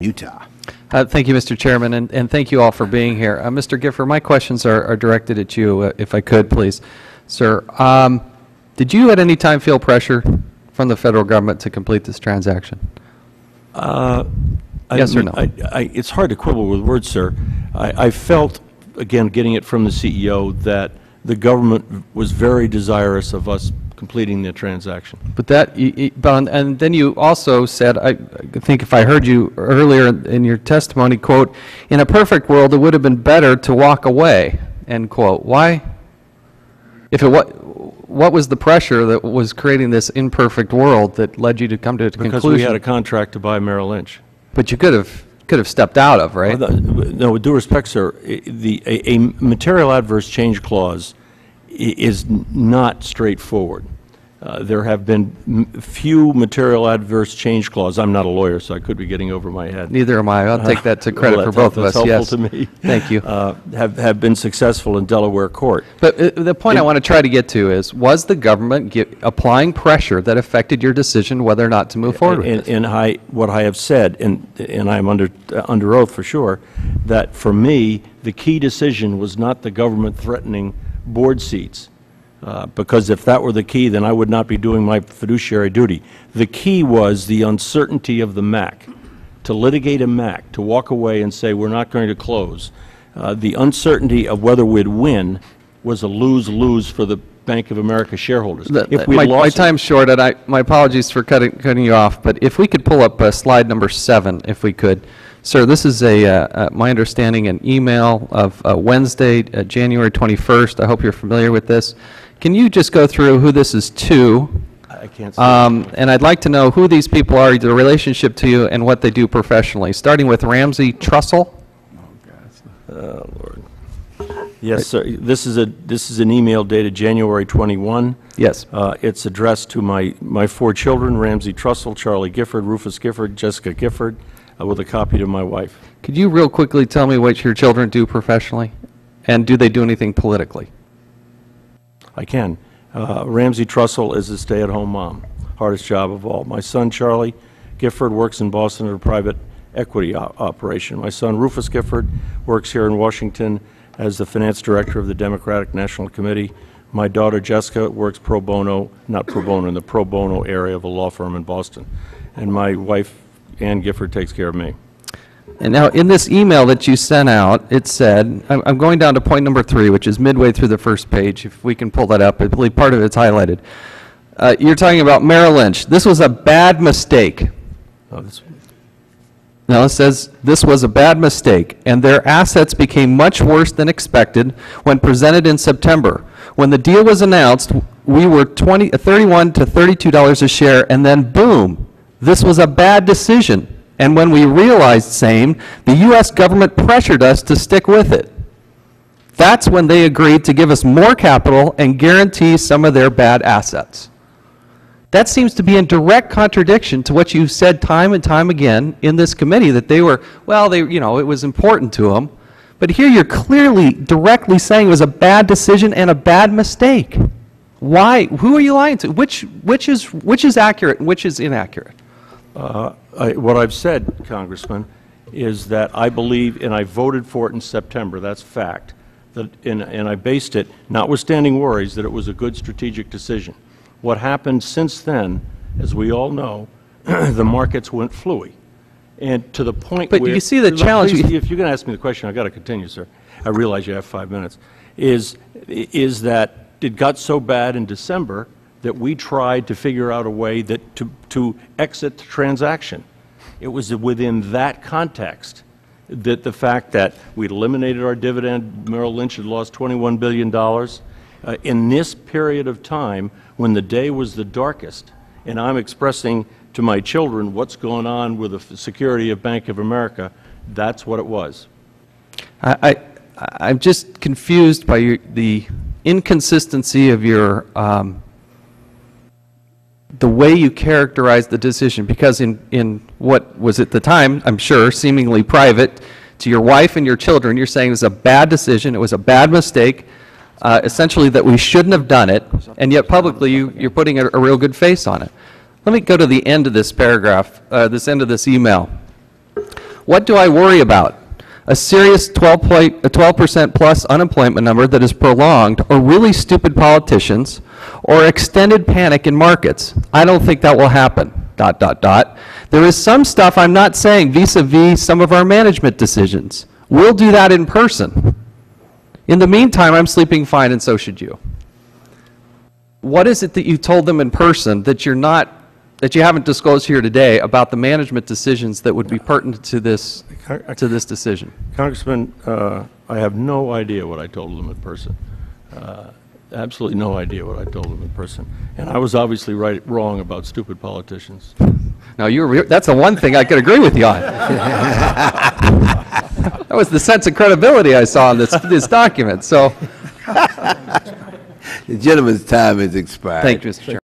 Utah. Thank you, Mr. Chairman, and thank you all for being here. Mr. Gifford, my questions are directed at you, if I could, please. Sir, did you at any time feel pressure from the federal government to complete this transaction? Yes or no? It's hard to quibble with words, sir. I felt, again, getting it from the CEO, that the government was very desirous of us completing the transaction. But and then you also said, I think if I heard you earlier in your testimony, quote, in a perfect world, it would have been better to walk away, end quote. Why? What was the pressure that was creating this imperfect world that led you to come to a conclusion? Because we had a contract to buy Merrill Lynch. But you could have stepped out of, right? No, with due respect, sir, a material adverse change clause is not straightforward. There have been few material adverse change clauses. I'm not a lawyer, so I could be getting over my head. Neither am I. I'll take that to credit for both of us. That's yes. helpful to me. Thank you. Have been successful in Delaware court. But the point I want to try to get to is, was the government applying pressure that affected your decision whether or not to move forward with this? And what I have said, and I'm under oath for sure, that for me, the key decision was not the government threatening board seats. Because if that were the key, then I would not be doing my fiduciary duty. The key was the uncertainty of the MAC, to litigate a MAC, to walk away and say we're not going to close. The uncertainty of whether we'd win was a lose-lose for the Bank of America shareholders. My time's short, and my apologies for cutting you off, but if we could pull up slide number 7, if we could. Sir, this is my understanding, an email of Wednesday, January 21st. I hope you're familiar with this. Can you just go through who this is to? I can't see and I'd like to know who these people are, their relationship to you, and what they do professionally, starting with Ramsey Trussell. Oh, Lord. Yes, sir. This is an email dated January 21. Yes. It's addressed to my 4 children, Ramsey Trussell, Charlie Gifford, Rufus Gifford, Jessica Gifford, with a copy to my wife. Could you real quickly tell me what your children do professionally? And do they do anything politically? I can. Ramsey Trussell is a stay-at-home mom, hardest job of all. My son, Charlie Gifford, works in Boston at a private equity operation. My son, Rufus Gifford, works here in Washington as the finance director of the Democratic National Committee. My daughter, Jessica, works pro bono, not pro bono, in the pro bono area of a law firm in Boston. And my wife, Ann Gifford, takes care of me. And now, in this email that you sent out, it said, I'm going down to point number 3, which is midway through the first page. If we can pull that up, I believe part of it's highlighted. You're talking about Merrill Lynch. This was a bad mistake. No, it says this was a bad mistake, and their assets became much worse than expected when presented in September. When the deal was announced, we were $31 to $32 a share, and then boom, this was a bad decision. And when we realized same, the U.S. government pressured us to stick with it. That's when they agreed to give us more capital and guarantee some of their bad assets. That seems to be in direct contradiction to what you've said time and time again in this committee, that they were, well, it was important to them. But here you're clearly, directly saying it was a bad decision and a bad mistake. Why? Who are you lying to? Which is accurate and which is inaccurate? What I've said, Congressman, is that I believe, and I voted for it in September, that's fact, and I based it, notwithstanding worries, that it was a good strategic decision. What happened since then, as we all know, the markets went fluey. And to the point where... But you see the challenge... Please, if you're going to ask me the question, I've got to continue, sir. I realize you have 5 minutes. Is that it got so bad in December that we tried to figure out a way that to exit the transaction. It was within that context that the fact that we'd eliminated our dividend, Merrill Lynch had lost $21 billion, in this period of time when the day was the darkest, and I'm expressing to my children what's going on with the security of Bank of America, that's what it was. I'm just confused by the inconsistency of your the way you characterize the decision, because in what was at the time, I'm sure, seemingly private, to your wife and your children, you're saying it was a bad decision, it was a bad mistake, essentially that we shouldn't have done it, and yet publicly you're putting a real good face on it. Let me go to the end of this paragraph, this end of this email. What do I worry about? A serious 12% plus unemployment number that is prolonged, or really stupid politicians, or extended panic in markets? I don't think that will happen, ... There is some stuff I'm not saying vis-a-vis some of our management decisions. We'll do that in person. In the meantime, I'm sleeping fine, and so should you. What is it that you told them in person that you're not, that you haven't disclosed here today about the management decisions that would be pertinent to this decision? Congressman, I have no idea what I told them in person. Absolutely no idea what I told them in person. And I was obviously wrong about stupid politicians. Now, that's the one thing I could agree with you on. That was the sense of credibility I saw in this document. So, The gentleman's time has expired. thank you, Mr. Chairman.